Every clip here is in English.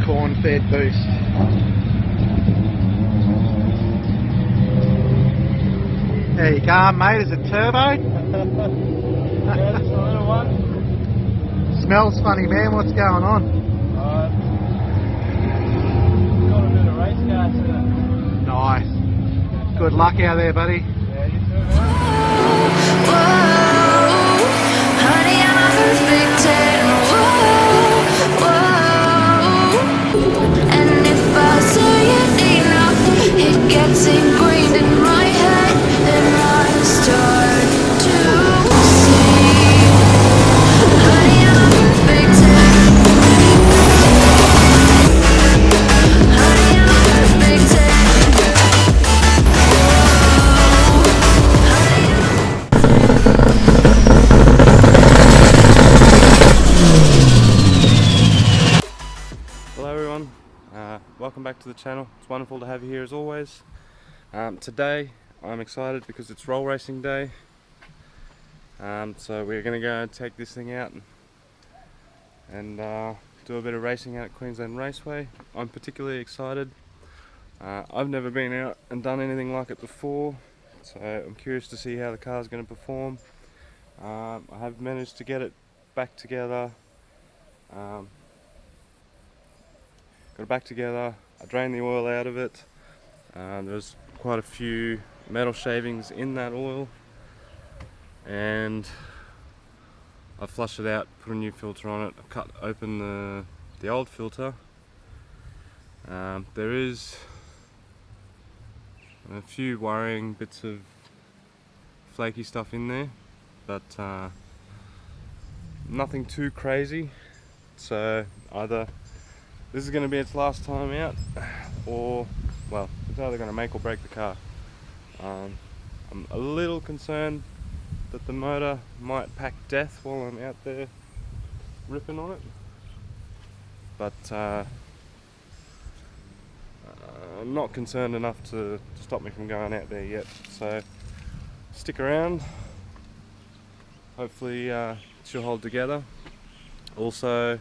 corn-fed boost. There you go, mate. Is it turbo? Yeah, just a little one. Smells funny, man. What's going on? Got a bit of race gas in it. Nice. Good luck out there, buddy. Yeah, you too, man. Honey, I'm a perfect 10. And if I say it enough, it gets ingrained in my head, and I start to sing. Honey, I'm a perfect 10. Honey, I'm a perfect 10. Hello everyone, welcome back to the channel. It's wonderful to have you here as always. Today I'm excited because it's roll racing day, so we're going to go and take this thing out and do a bit of racing out at Queensland Raceway. I'm particularly excited. I've never been out and done anything like it before, so I'm curious to see how the car's going to perform. I have managed to get it back together. Got it back together, I drained the oil out of it. There's quite a few metal shavings in that oil, and I flushed it out, put a new filter on it. I cut open the old filter. There is a few worrying bits of flaky stuff in there, but nothing too crazy. So either this is going to be its last time out, or, well, it's either going to make or break the car. I'm a little concerned that the motor might pack death while I'm out there ripping on it, but I'm not concerned enough to stop me from going out there yet. So stick around, hopefully she'll hold together. Also,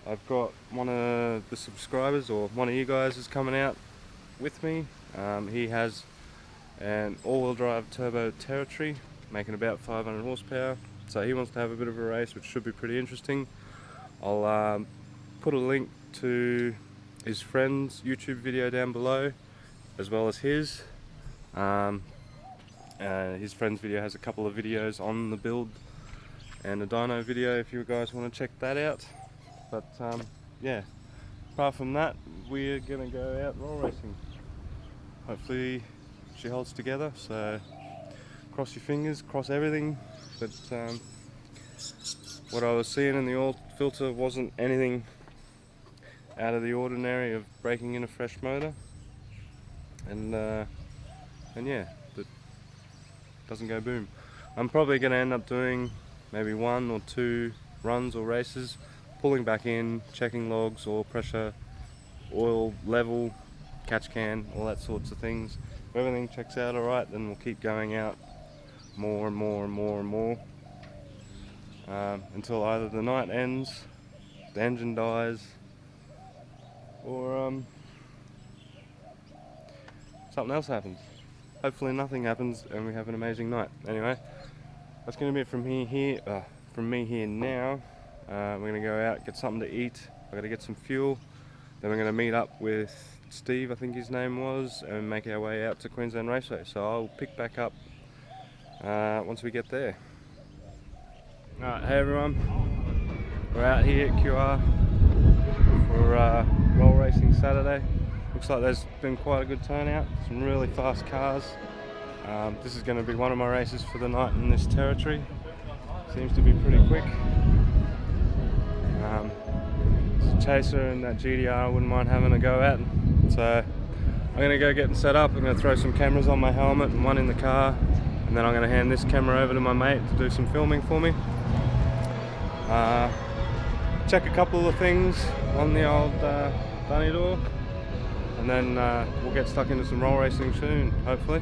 I've got one of the subscribers, or one of you guys, is coming out with me. He has an all-wheel drive turbo Territory making about 500 horsepower, so he wants to have a bit of a race, which should be pretty interesting. I'll put a link to his friend's YouTube video down below, as well as his. His friend's video has a couple of videos on the build and a dyno video if you guys want to check that out. But yeah, apart from that, we're gonna go out roll racing. Hopefully she holds together, so cross your fingers, cross everything. But what I was seeing in the oil filter wasn't anything out of the ordinary of breaking in a fresh motor, and yeah, it doesn't go boom. I'm probably gonna end up doing maybe 1 or 2 runs or races, pulling back in, checking logs, oil pressure, oil level, catch can, all that sorts of things. If everything checks out alright, then we'll keep going out more and more and more and more until either the night ends, the engine dies, or something else happens. Hopefully nothing happens and we have an amazing night. Anyway, that's going to be it from me here now. We're going to go out, get something to eat. I've got to get some fuel. Then we're going to meet up with Steve, I think his name was, and make our way out to Queensland Raceway. So I'll pick back up once we get there. Alright, hey everyone. We're out here at QR for roll racing Saturday. Looks like there's been quite a good turnout. Some really fast cars. This is going to be one of my races for the night in this Territory. Seems to be pretty quick. Chaser and that GDR I wouldn't mind having a go at. So I'm going to go get set up. I'm going to throw some cameras on my helmet and one in the car, and then I'm going to hand this camera over to my mate to do some filming for me. Check a couple of things on the old dunny door, and then we'll get stuck into some roll racing soon, hopefully.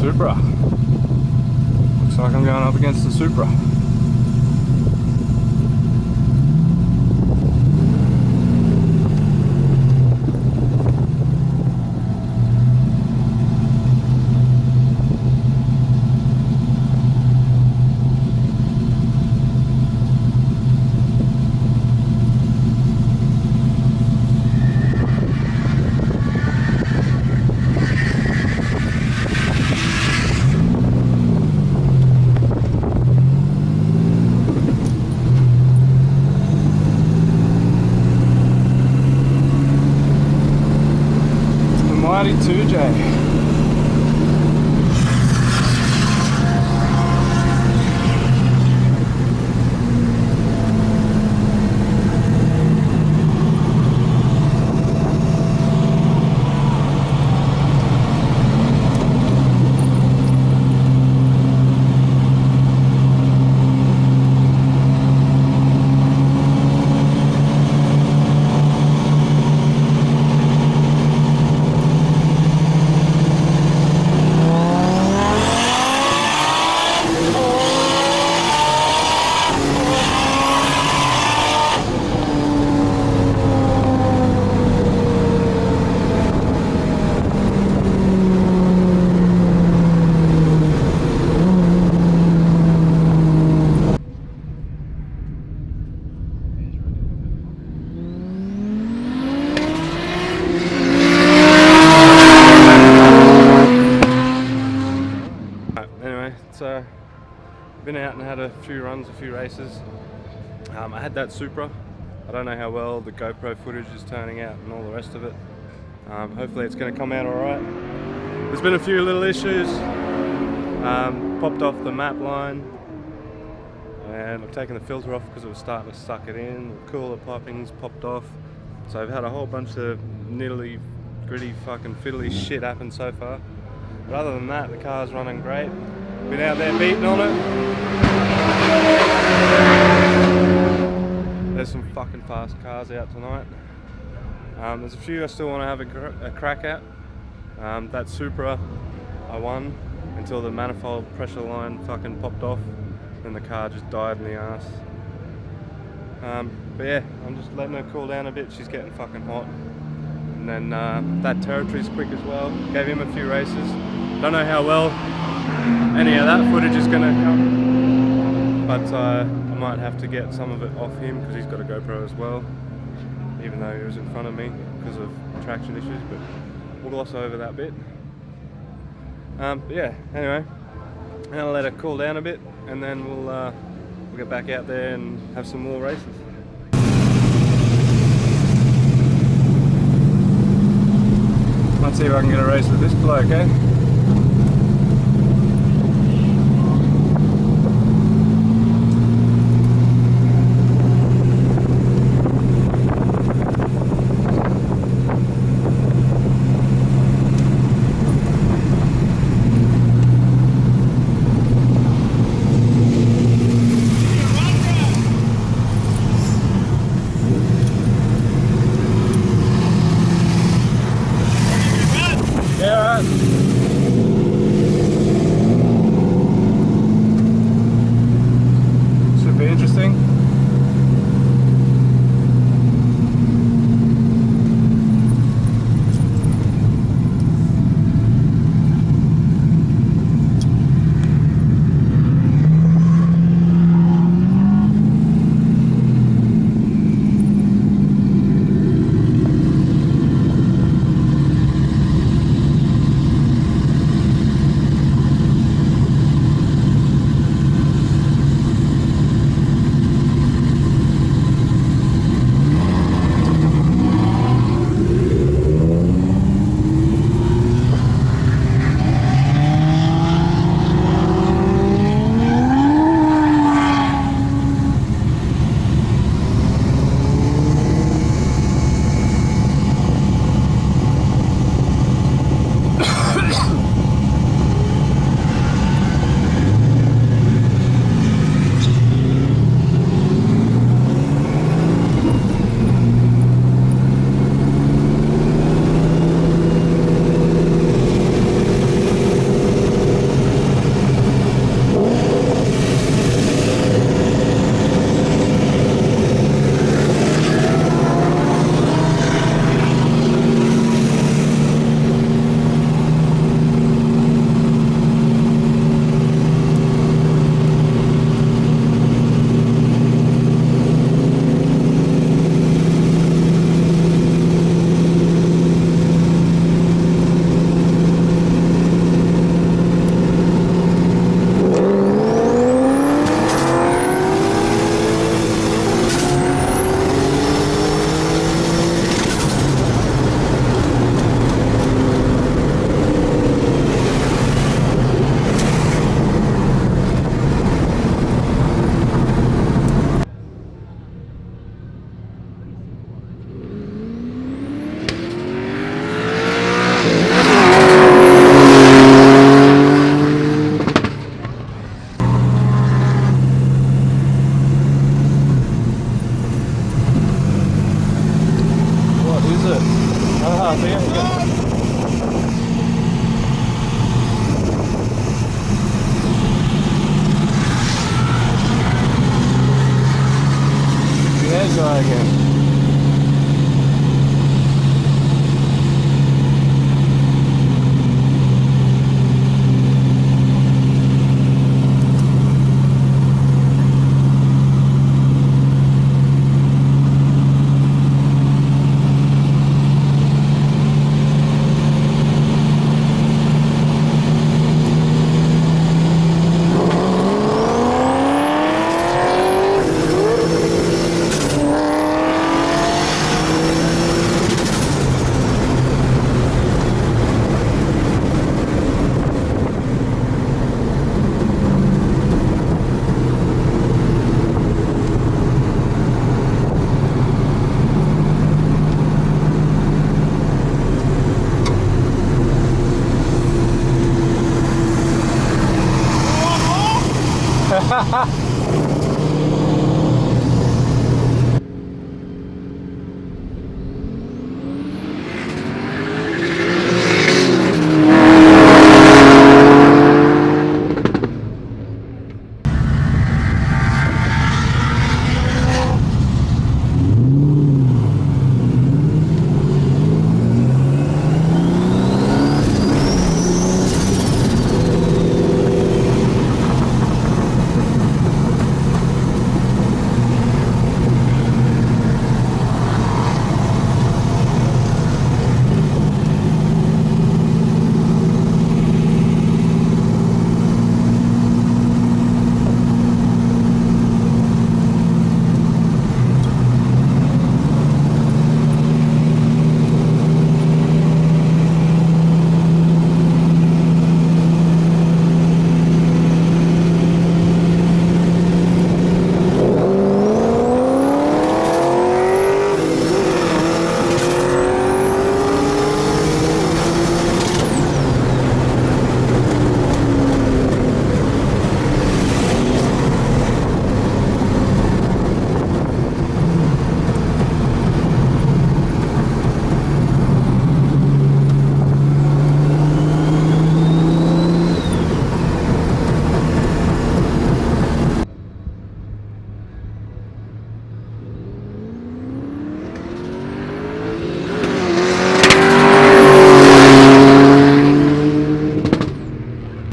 Supra. Looks like I'm going up against the Supra. Mighty 2J. So been out and had a few runs, a few races. I had that Supra. I don't know how well the GoPro footage is turning out and all the rest of it. Hopefully it's going to come out alright. There's been a few little issues. Popped off the map line and I've taken the filter off because it was starting to suck it in. The cooler pipings popped off. So I've had a whole bunch of niddly, gritty, fucking fiddly shit happen so far. But other than that, the car's running great. Been out there beating on it. There's some fucking fast cars out tonight. There's a few I still want to have a crack at. That Supra I won until the manifold pressure line fucking popped off. and the car just died in the ass. But yeah, I'm just letting her cool down a bit. She's getting fucking hot. And then that territory's quick as well. Gave him a few races. Don't know how well any of that footage is gonna come, but I might have to get some of it off him because he's got a GoPro as well, even though he was in front of me because of traction issues, but we'll gloss over that bit. But yeah, anyway, I'm gonna let her cool down a bit and then we'll get back out there and have some more races. Let's see if I can get a race with this bloke, eh? Should be interesting. Try again.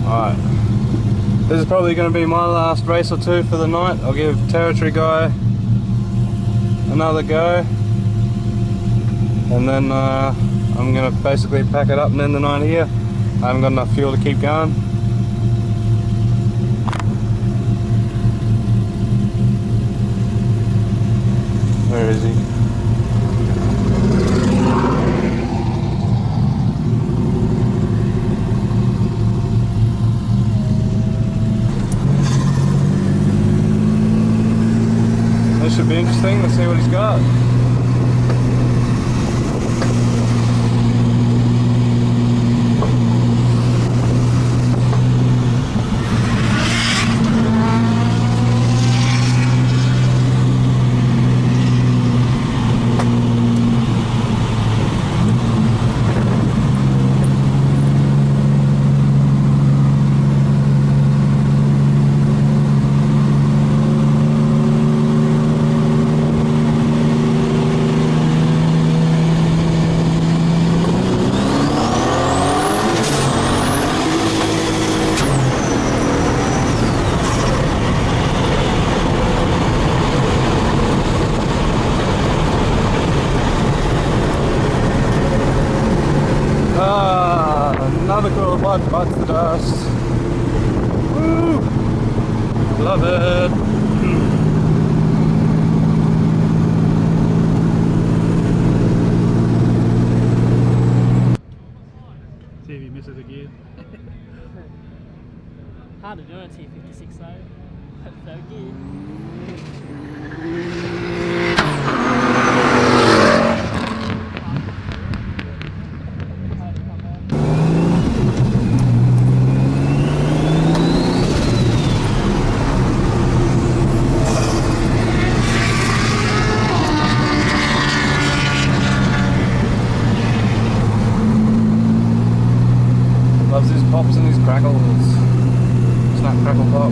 Alright. This is probably going to be my last race or two for the night. I'll give Territory Guy another go. And then I'm going to basically pack it up and end the night here. I haven't got enough fuel to keep going. Where is he? This should be interesting. Let's see what he's got. Another cool bike bites the dust. Woo! Love it. See if he misses a gear. Hard to do on a T56 though. No gear. Loves his pops and his crackles. Snap, crackle, pop.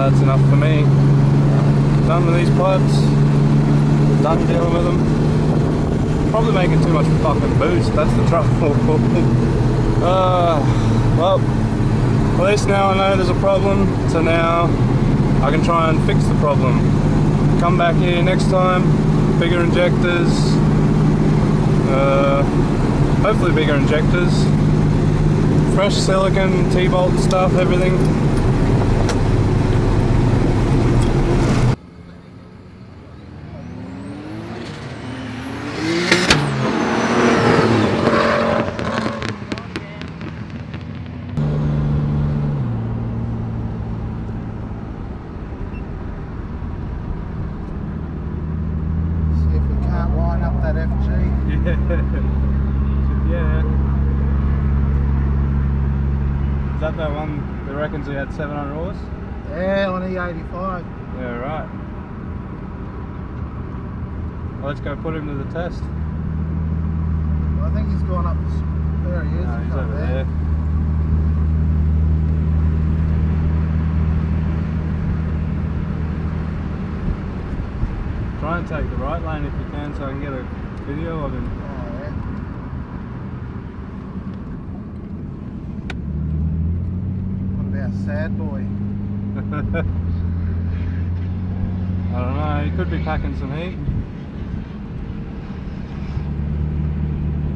That's enough for me. Done with these pipes. Done dealing with them. Probably making too much fucking boost, that's the trouble. Well, at least now I know there's a problem, so now I can try and fix the problem. Come back here next time, bigger injectors, hopefully bigger injectors, fresh silicone, T-bolt stuff, everything. Yeah. Is that the one that reckons he had 700 horse? Yeah, on E85. Yeah, right. Well, let's go put him to the test. Well, I think he's gone up. There he is. No, he's over there. Try and take the right lane if you can, so I can get a video of him. Oh, yeah. What about sad boy? I don't know, he could be packing some heat.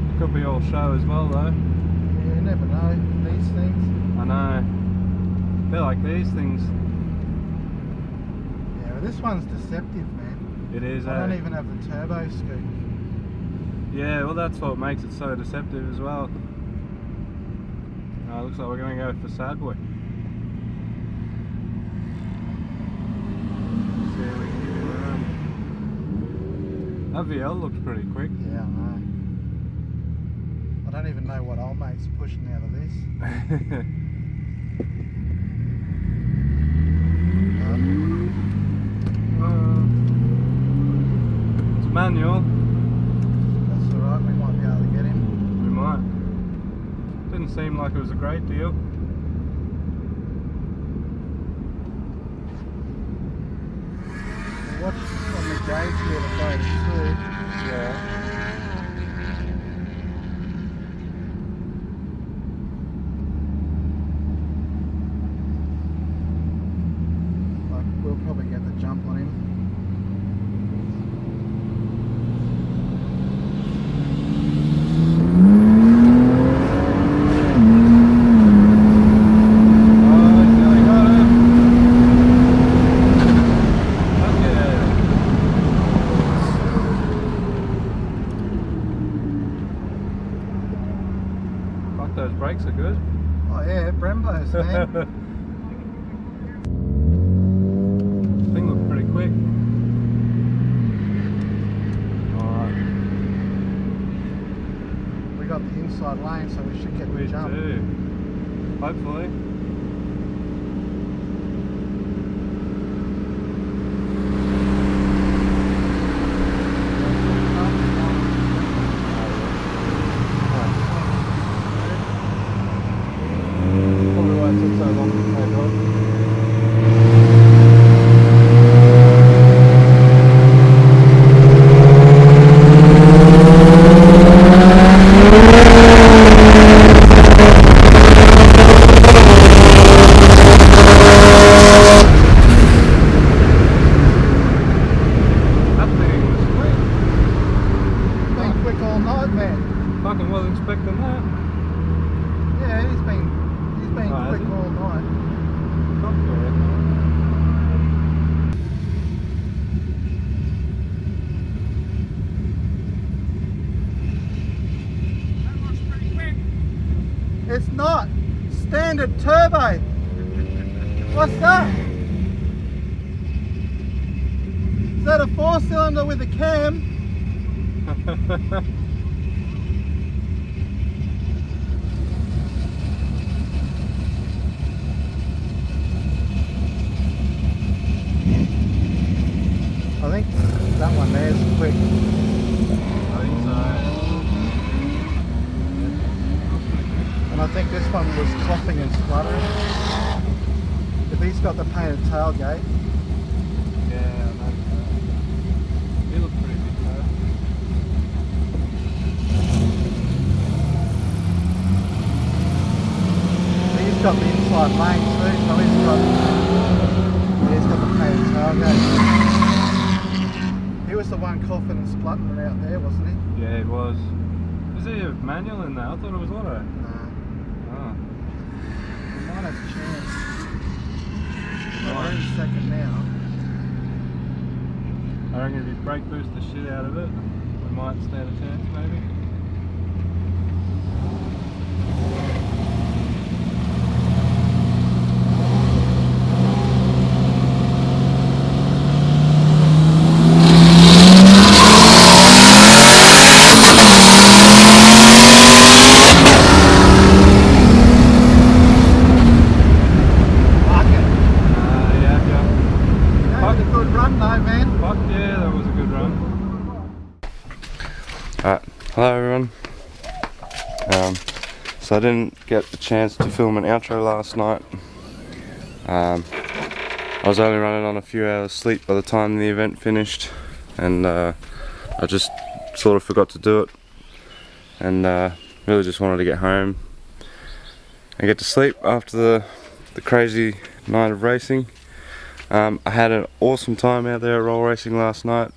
It could be all show as well though. Yeah, you never know, these things. I know. They're like these things. Yeah, but this one's deceptive, man. It is, I don't even have the turbo scoop. Yeah, well that's what makes it so deceptive as well. Looks like we're going to go for sad boy. That VL looks pretty quick. Yeah, I know. I don't even know what old mate's pushing out of this. It's manual. That's alright, we might be able to get him. We might. Didn't seem like it was a great deal. Watch on the gauge here to go to 2. Yeah. Like, we'll probably get the jump on him. Those brakes are good. Oh yeah, Brembos, man. Thing looked pretty quick. Alright. We got the inside lane, so we should get the jump. We do. Hopefully. Probably why it took so long to take off. That thing was quick. Been quick all night, man. Fucking wasn't expecting that. Yeah, he's been Oh, has quick he? all night. Fuck yeah. It's not standard turbo. What's that? Is that a 4-cylinder with a cam? I think that one there's quick. I think so. And I think this one was coughing and spluttering. If he's got the painted tailgate. Yeah, I know. He looks pretty big though. He's got the inside lane too, so he's got the painted tailgate. He was the one coughing and spluttering out there, wasn't he? Yeah, it was. Is he a manual in there? I thought it was auto. Nah. Oh. He might have a chance. We're in second now. I reckon if you brake boost the shit out of it, we might stand a chance maybe. Hello everyone. So I didn't get the chance to film an outro last night. I was only running on a few hours sleep by the time the event finished, and I just sort of forgot to do it, and really just wanted to get home and get to sleep after the crazy night of racing. I had an awesome time out there at roll racing last night.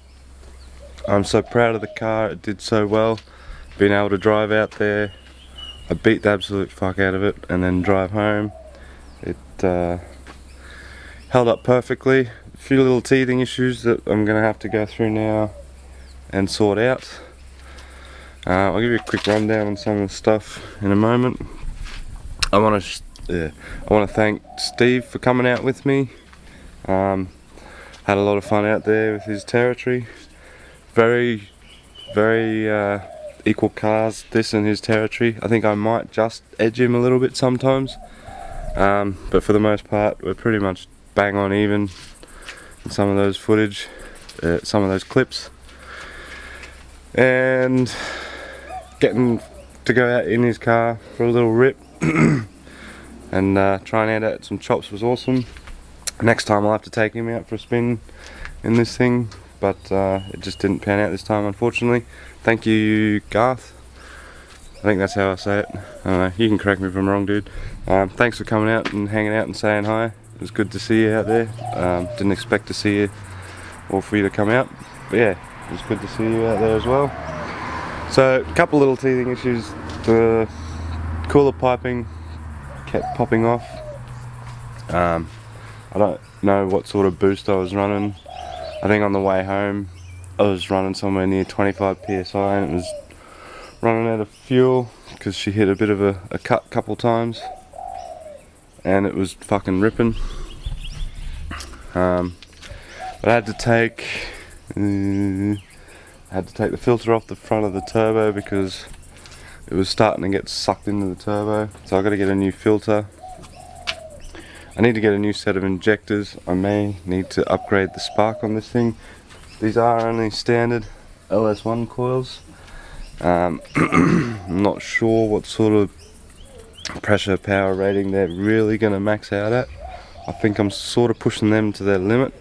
I'm so proud of the car, it did so well. Being able to drive out there, I beat the absolute fuck out of it, and then drive home. It held up perfectly. A few little teething issues that I'm going to have to go through now and sort out. I'll give you a quick rundown on some of the stuff in a moment. I want to thank Steve for coming out with me. Had a lot of fun out there with his territory. very equal cars, this and his territory. I think I might just edge him a little bit sometimes, but for the most part we're pretty much bang on even in some of those footage, some of those clips. And getting to go out in his car for a little rip and try and hand out some chops was awesome. Next time I'll have to take him out for a spin in this thing, but it just didn't pan out this time, unfortunately. Thank you, Garth. I think that's how I say it. I don't know, you can correct me if I'm wrong, dude. Thanks for coming out and hanging out and saying hi. It was good to see you out there. Didn't expect to see you or for you to come out, but yeah, it was good to see you out there as well. So, a couple little teething issues. The cooler piping kept popping off. I don't know what sort of boost I was running. I think on the way home I was running somewhere near 25 psi and it was running out of fuel because she hit a bit of a cut couple times and it was fucking ripping. But I had to take the filter off the front of the turbo because it was starting to get sucked into the turbo, so I got to get a new filter. I need to get a new set of injectors. I may need to upgrade the spark on this thing. These are only standard LS1 coils. I'm not sure what sort of pressure power rating they're really going to max out at. I think I'm sort of pushing them to their limit,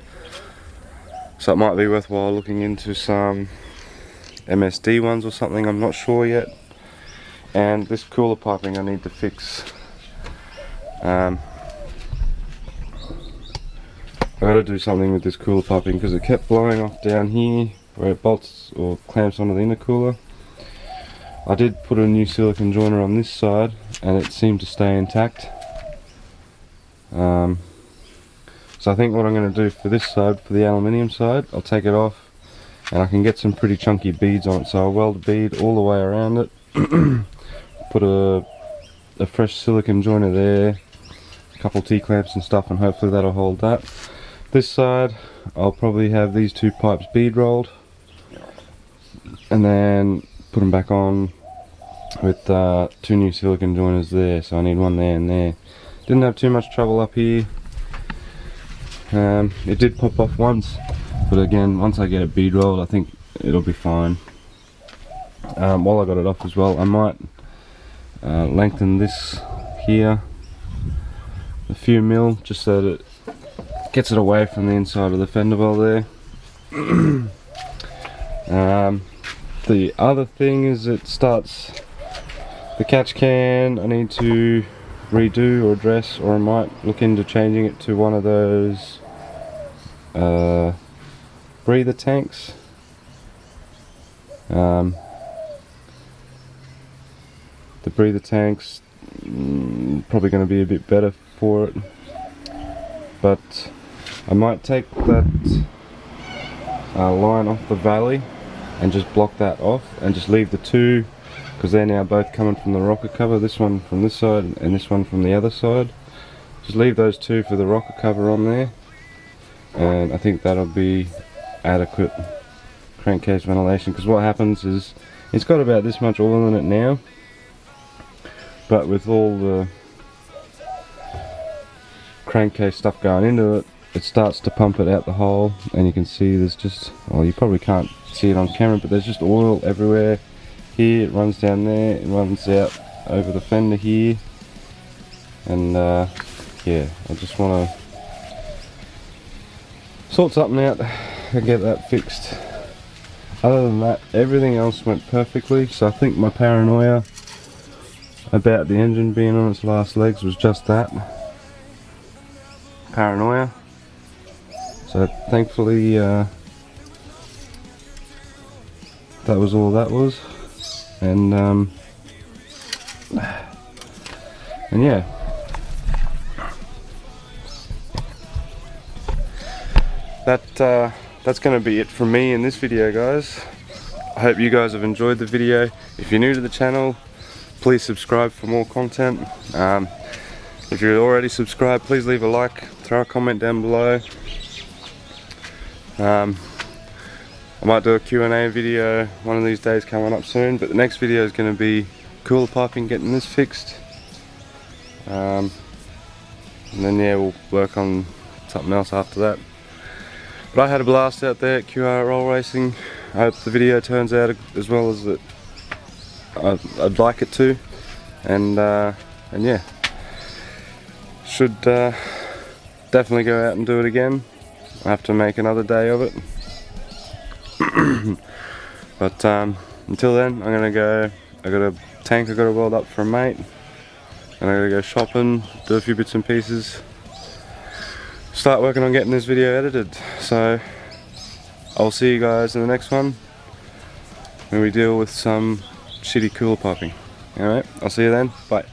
so it might be worthwhile looking into some MSD ones or something. I'm not sure yet. And this cooler piping I need to fix. I gotta do something with this cooler piping because it kept blowing off down here where it bolts or clamps onto the intercooler. I did put a new silicone joiner on this side and it seemed to stay intact. So I think what I'm going to do for this side, for the aluminium side, I'll take it off and I can get some pretty chunky beads on it. So I'll weld a bead all the way around it, put a fresh silicone joiner there, a couple T-clamps and stuff, and hopefully that'll hold that. This side I'll probably have these two pipes bead rolled and then put them back on with two new silicone joiners there, so I need one there and there. Didn't have too much trouble up here. It did pop off once, but again, once I get it bead rolled I think it'll be fine. While I got it off as well, I might lengthen this here a few mil just so that it gets it away from the inside of the fender well there. The other thing is it starts the catch can. I need to redo or address, or I might look into changing it to one of those breather tanks. The breather tanks probably going to be a bit better for it, but I might take that line off the valley and just block that off and just leave the two, because they're now both coming from the rocker cover, this one from this side and this one from the other side. Just leave those two for the rocker cover on there, and I think that'll be adequate crankcase ventilation, because what happens is it's got about this much oil in it now, but with all the crankcase stuff going into it, it starts to pump it out the hole, and you can see there's just, well, you probably can't see it on camera, but there's just oil everywhere. Here it runs down there, it runs out over the fender here, and yeah, I just want to sort something out and get that fixed. Other than that, everything else went perfectly, so I think my paranoia about the engine being on its last legs was just that, paranoia. So thankfully that was all that was, and yeah, that's going to be it from me in this video, guys. I hope you guys have enjoyed the video. If you're new to the channel, please subscribe for more content. If you're already subscribed, please leave a like, throw a comment down below. I might do a Q&A video one of these days coming up soon, but the next video is going to be cooler piping, getting this fixed. And then yeah, we'll work on something else after that. But I had a blast out there at QR Roll Racing. I hope the video turns out as well as I'd like it to. And yeah, should definitely go out and do it again. I have to make another day of it. But until then, I'm gonna go. I got a tank I got to weld up for a mate, and I gotta go shopping, do a few bits and pieces, start working on getting this video edited. So I'll see you guys in the next one when we deal with some shitty cooler piping. Alright, I'll see you then. Bye.